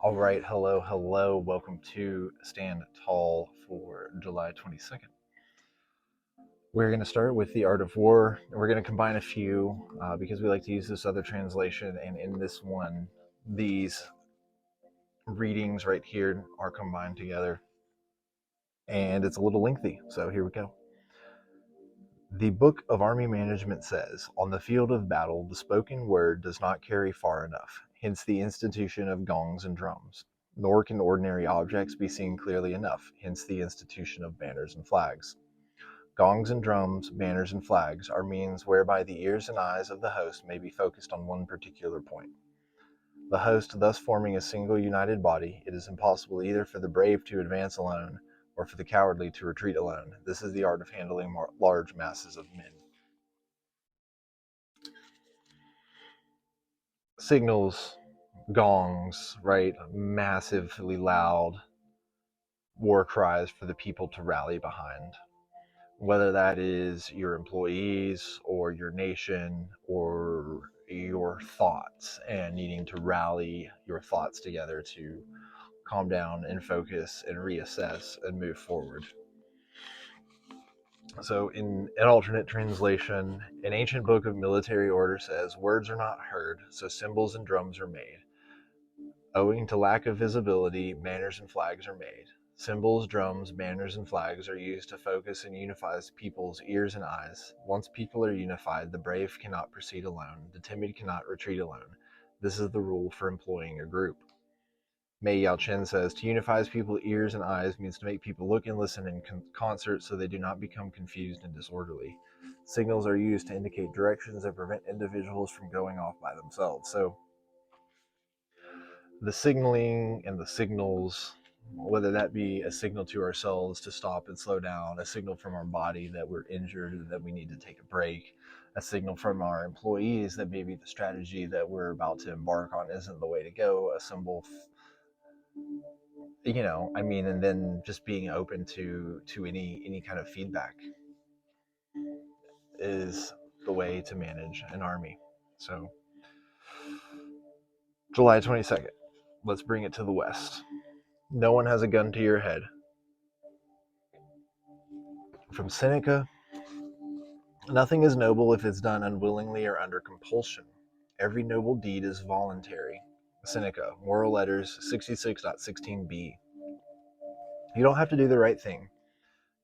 All right, hello. Welcome to Stand Tall for July 22nd. We're going to start with The Art of War, and we're going to combine a few because we like to use this other translation. And in this one, these readings right here are combined together, and it's a little lengthy. So here we go. The Book of Army Management says, on the field of battle, the spoken word does not carry far enough, hence the institution of gongs and drums. Nor can ordinary objects be seen clearly enough, hence the institution of banners and flags. Gongs and drums, banners and flags are means whereby the ears and eyes of the host may be focused on one particular point. The host thus forming a single united body, it is impossible either for the brave to advance alone, or for the cowardly to retreat alone. This is the art of handling large masses of men. Signals, gongs, right? Massively loud war cries for the people to rally behind. Whether that is your employees or your nation or your thoughts, and needing to rally your thoughts together to calm down and focus and reassess and move forward. So, in an alternate translation, an ancient book of military order says, words are not heard, so cymbals and drums are made. Owing to lack of visibility, banners and flags are made. Cymbals, drums, banners, and flags are used to focus and unify people's ears and eyes. Once people are unified, the brave cannot proceed alone, the timid cannot retreat alone. This is the rule for employing a group. Mei Yao Chen says, to unify people's ears and eyes means to make people look and listen in concert so they do not become confused and disorderly. Signals are used to indicate directions and prevent individuals from going off by themselves. So the signaling and the signals, whether that be a signal to ourselves to stop and slow down, a signal from our body that we're injured, that we need to take a break, a signal from our employees that maybe the strategy that we're about to embark on isn't the way to go, a symbol, and then just being open to any kind of feedback is the way to manage an army. So July 22nd, let's bring it to the West. No one has a gun to your head. From Seneca, nothing is noble if it's done unwillingly or under compulsion. Every noble deed is voluntary. Seneca, Moral Letters 66.16b. You don't have to do the right thing.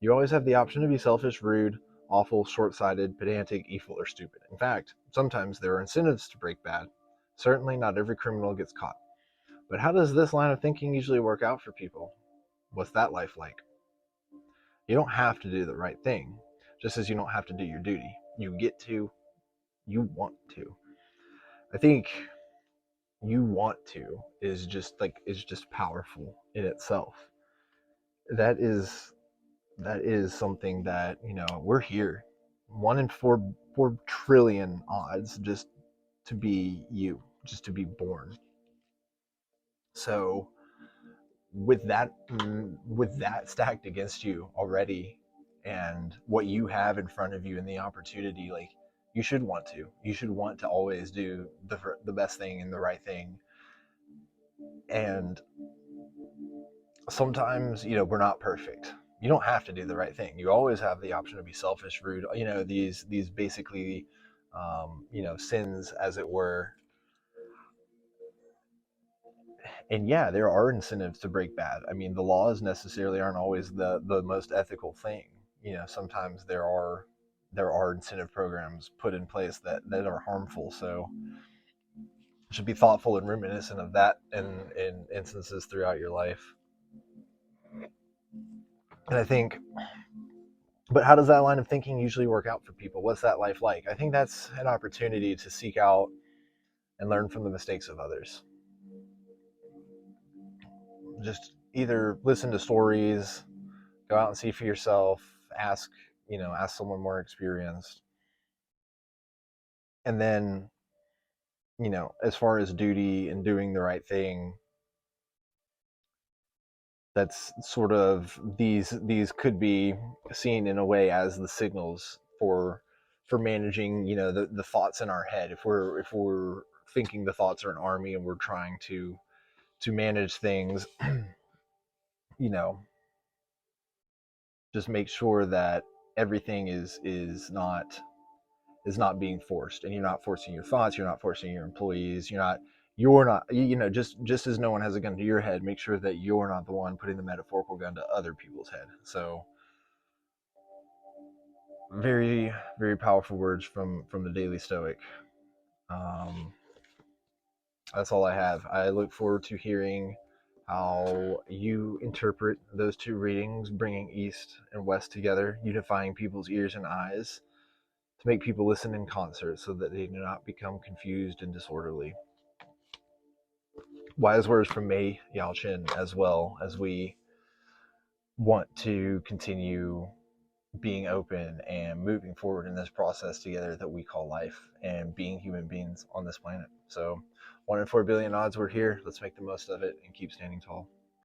You always have the option to be selfish, rude, awful, short-sighted, pedantic, evil, or stupid. In fact, sometimes there are incentives to break bad. Certainly not every criminal gets caught. But how does this line of thinking usually work out for people? What's that life like? You don't have to do the right thing, just as you don't have to do your duty. You get to, you want to. I think you want to is just powerful in itself. That is something that, we're here. 1 in 4 trillion odds just to be you, just to be born. So with that stacked against you already, and what you have in front of you and the opportunity, like, you should want to always do the best thing and the right thing. And sometimes, we're not perfect. You don't have to do the right thing. You always have the option to be selfish, rude, these basically sins, as it were. And yeah, there are incentives to break bad. I mean, the laws necessarily aren't always the most ethical thing. Sometimes there are incentive programs put in place that are harmful. So you should be thoughtful and reminiscent of that in instances throughout your life. And I think, but how does that line of thinking usually work out for people? What's that life like? I think that's an opportunity to seek out and learn from the mistakes of others. Just either listen to stories, go out and see for yourself, ask someone more experienced. And then, as far as duty and doing the right thing, that's sort of, these could be seen in a way as the signals for managing, the thoughts in our head. If we're thinking the thoughts are an army and we're trying to to manage things, you know, just make sure that everything is not being forced, and you're not forcing your thoughts, you're not forcing your employees, you're not just as no one has a gun to your head, make sure that you're not the one putting the metaphorical gun to other people's head. So very, very powerful words from the Daily Stoic. um, that's all I have. I look forward to hearing how you interpret those two readings, bringing east and west together, unifying people's ears and eyes to make people listen in concert so that they do not become confused and disorderly. Wise words from Mei Yaochin, as well as we want to continue being open and moving forward in this process together that we call life and being human beings on this planet. So 1 in 4 billion odds we're here. Let's make the most of it and keep standing tall.